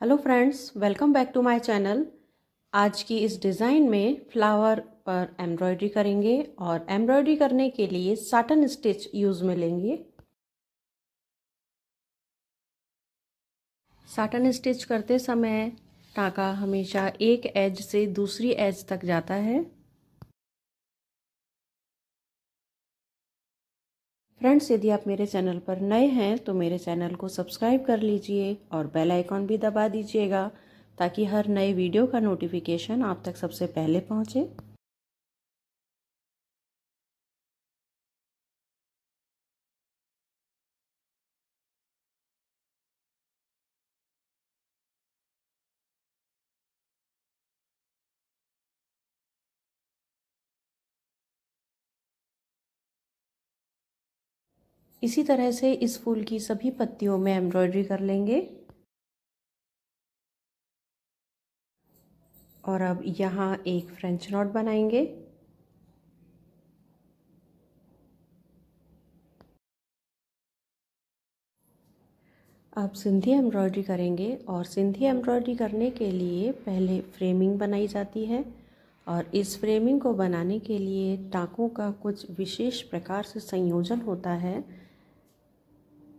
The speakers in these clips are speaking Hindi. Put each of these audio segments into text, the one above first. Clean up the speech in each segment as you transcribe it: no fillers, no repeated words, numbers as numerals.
Hello friends, welcome back to my channel. आज की इस डिज़ाइन में फ्लावर पर एम्ब्रॉयडरी करेंगे और एम्ब्रॉयडरी करने के लिए साटन स्टिच यूज़ में लेंगे। साटन स्टिच करते समय टाँका हमेशा एक एज से दूसरी एज तक जाता है। फ्रेंड्स, यदि आप मेरे चैनल पर नए हैं तो मेरे चैनल को सब्सक्राइब कर लीजिए और बेल आइकॉन भी दबा दीजिएगा ताकि हर नए वीडियो का नोटिफिकेशन आप तक सबसे पहले पहुंचे। इसी तरह से इस फूल की सभी पत्तियों में एम्ब्रॉयडरी कर लेंगे। और अब यहाँ एक फ्रेंच नॉट बनाएंगे। अब सिंधी एम्ब्रॉयडरी करेंगे और सिंधी एम्ब्रॉयडरी करने के लिए पहले फ्रेमिंग बनाई जाती है और इस फ्रेमिंग को बनाने के लिए टाँकों का कुछ विशेष प्रकार से संयोजन होता है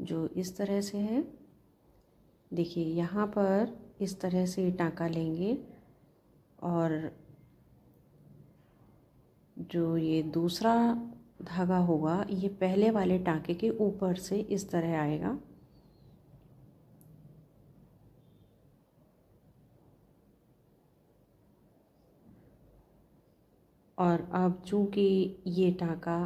जो इस तरह से है। देखिए, यहाँ पर इस तरह से टाँका लेंगे और जो ये दूसरा धागा होगा ये पहले वाले टाँके के ऊपर से इस तरह आएगा। और अब चूँकि ये टाँका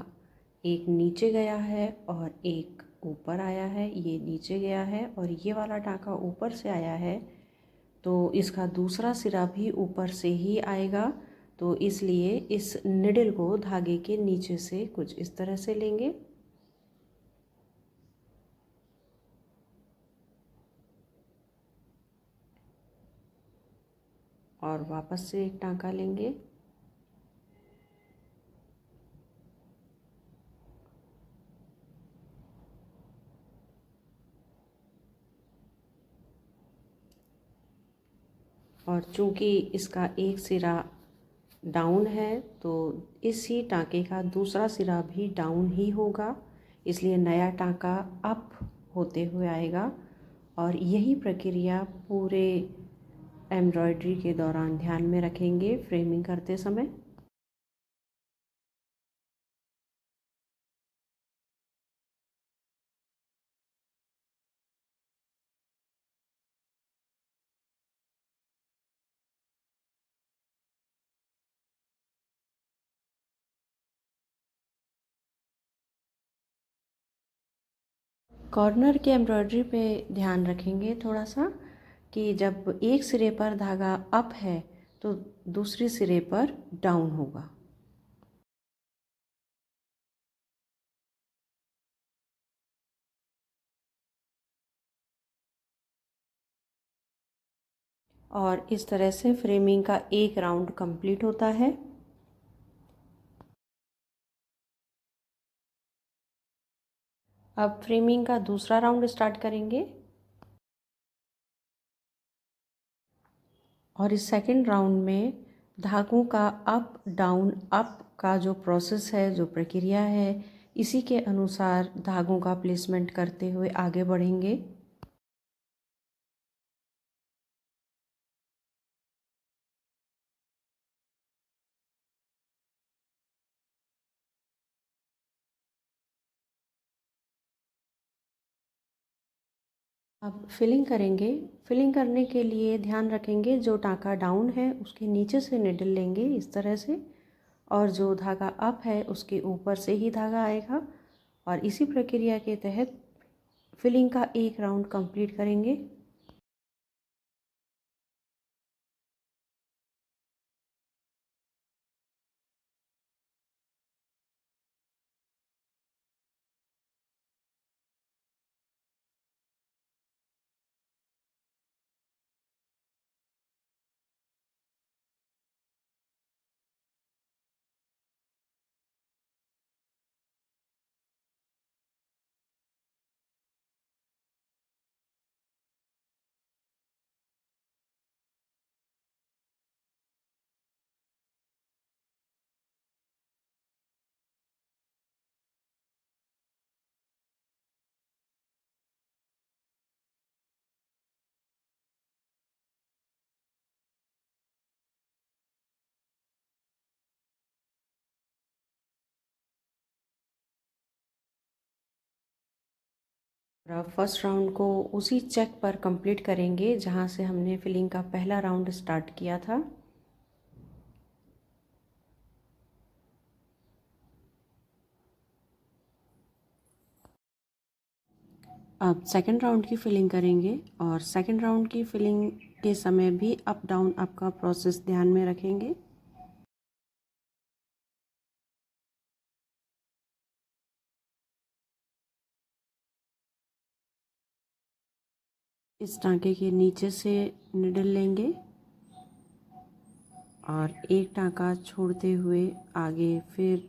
एक नीचे गया है और एक ऊपर आया है, ये नीचे गया है और ये वाला टाँका ऊपर से आया है, तो इसका दूसरा सिरा भी ऊपर से ही आएगा। तो इसलिए इस निडल को धागे के नीचे से कुछ इस तरह से लेंगे और वापस से एक टाँका लेंगे और चूँकि इसका एक सिरा डाउन है तो इसी टाँके का दूसरा सिरा भी डाउन ही होगा, इसलिए नया टाँका अप होते हुए आएगा। और यही प्रक्रिया पूरे एम्ब्रॉयडरी के दौरान ध्यान में रखेंगे फ्रेमिंग करते समय। कॉर्नर की एम्ब्रॉयडरी पे ध्यान रखेंगे थोड़ा सा कि जब एक सिरे पर धागा अप है तो दूसरे सिरे पर डाउन होगा। और इस तरह से फ्रेमिंग का एक राउंड कंप्लीट होता है। अब फ्रेमिंग का दूसरा राउंड स्टार्ट करेंगे और इस सेकंड राउंड में धागों का अप डाउन अप का जो प्रोसेस है, जो प्रक्रिया है, इसी के अनुसार धागों का प्लेसमेंट करते हुए आगे बढ़ेंगे। अब फिलिंग करेंगे। फिलिंग करने के लिए ध्यान रखेंगे जो टाँका डाउन है उसके नीचे से निडल लेंगे इस तरह से और जो धागा अप है उसके ऊपर से ही धागा आएगा और इसी प्रक्रिया के तहत फिलिंग का एक राउंड कंप्लीट करेंगे। अब फर्स्ट राउंड को उसी चेक पर कंप्लीट करेंगे जहाँ से हमने फिलिंग का पहला राउंड स्टार्ट किया था। अब सेकंड राउंड की फिलिंग करेंगे और सेकंड राउंड की फिलिंग के समय भी अप डाउन आपका प्रोसेस ध्यान में रखेंगे। इस टाँके के नीचे से निडल लेंगे और एक टाँका छोड़ते हुए आगे फिर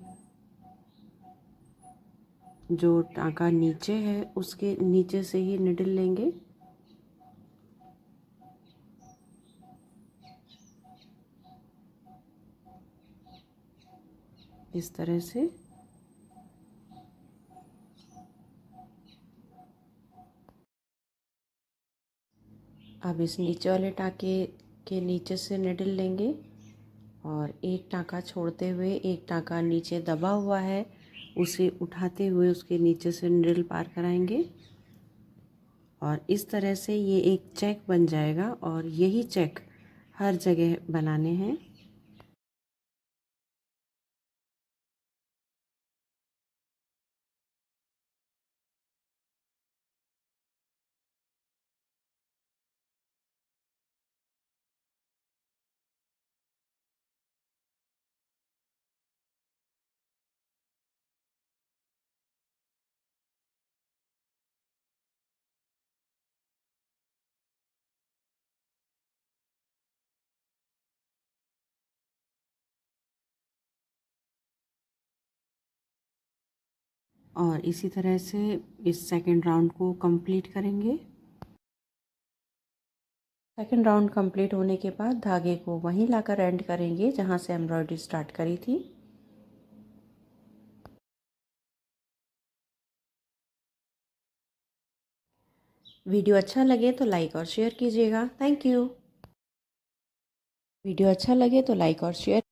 जो टाँका नीचे है उसके नीचे से ही निडल लेंगे। इस तरह से अब इस नीचे वाले टाँके के नीचे से निडल लेंगे और एक टाँका छोड़ते हुए एक टाँका नीचे दबा हुआ है उसे उठाते हुए उसके नीचे से निडल पार कराएंगे और इस तरह से ये एक चेक बन जाएगा और यही चेक हर जगह बनाने हैं। और इसी तरह से इस सेकंड राउंड को कंप्लीट करेंगे। सेकंड राउंड कंप्लीट होने के बाद धागे को वहीं लाकर एंड करेंगे जहां से एम्ब्रॉयडरी स्टार्ट करी थी। वीडियो अच्छा लगे तो लाइक और शेयर कीजिएगा। Thank you. वीडियो अच्छा लगे तो लाइक और शेयर